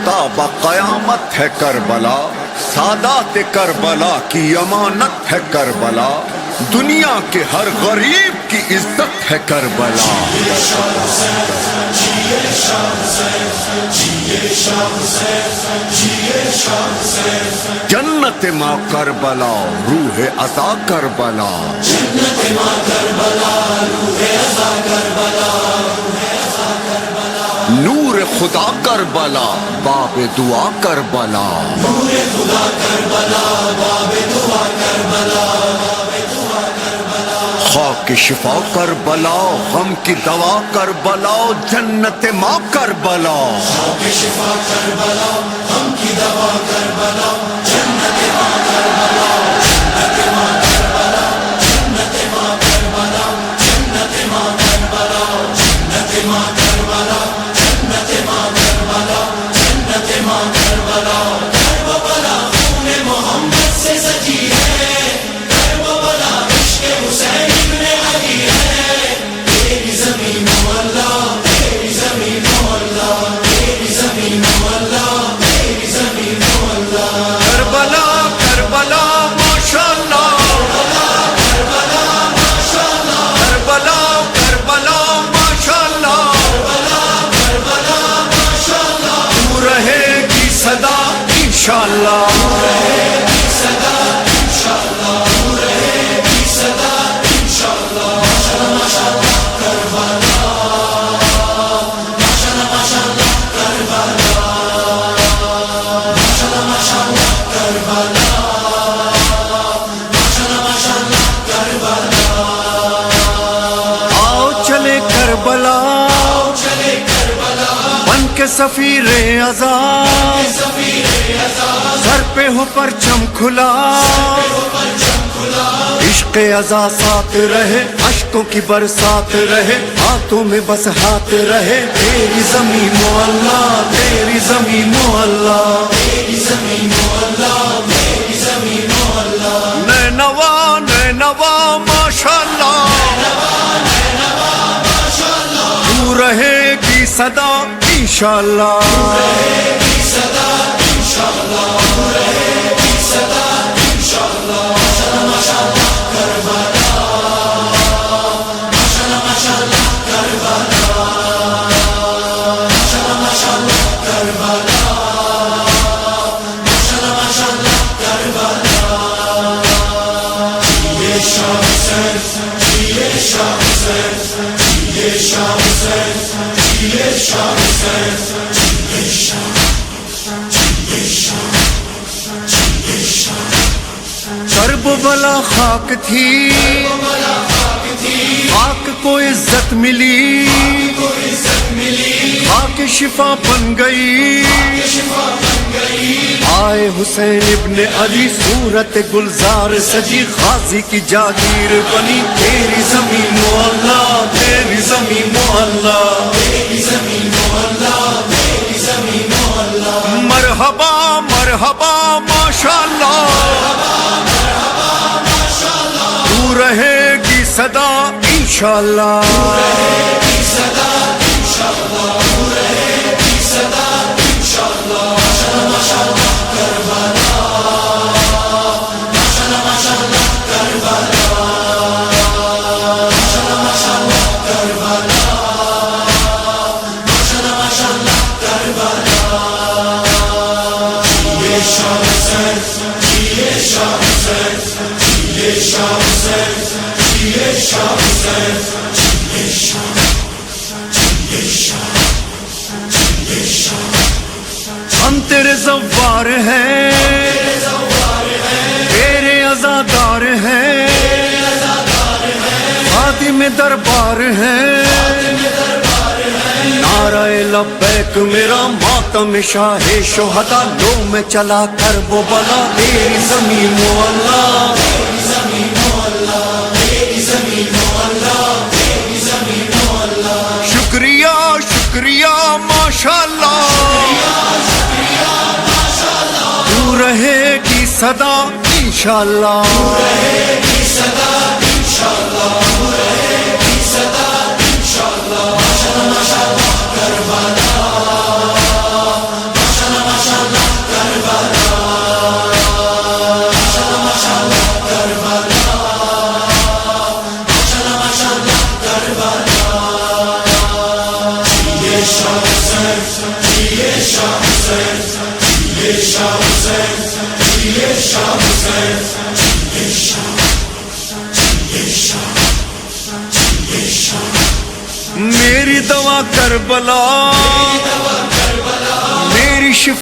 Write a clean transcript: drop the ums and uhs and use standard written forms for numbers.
تا قیامت ہے کربلا، سادات کربلا کی امانت ہے کربلا، دنیا کے ہر غریب کی عزت ہے کربلا۔ جنت ماں کربلا روح ازا کربلا، نور خدا کربلا باب دعا کربلا، خاک شفا کربلا غم کی دوا کربلا، جنت ماں کربلا، انشاءاللہ آؤ چلے کربلا بن کے سفیر عذاب، سر پہ ہو پرچم کھلا، عشق عزا ساتھ رہے، اشکوں کی برسات رہے، ہاتھوں میں بس ہاتھ رہے، تیری زمین و اللہ، تیری زمین و اللہ، نینوا نینوا ماشاءاللہ، تو رہے گی صدا انشاءاللہ، کرب بلا خاک تھی، خاک کو عزت ملی، خاک شفا بن گئی، آئے حسین ابن علی صورت گلزار سجی، غازی کی جاگیر بنی، تیری زمین و اللہ، تیری زمین و اللہ، مرحبا مرحبا ماشاءاللہ، تو رہے گی صدا انشاءاللہ، ہم تیرے زوار ہیں، تیرے عزادار ہیں، خادم دربار ہیں، نعرہ لبیک میرا ماتم شاہ شہدا، لو میں چلا کر وہ بلا، تیری زمین و اللہ، شکریہ شکریہ ماشاءاللہ، تو رہے گی صدا انشاءاللہ، میری دوا کربلا، میری شفا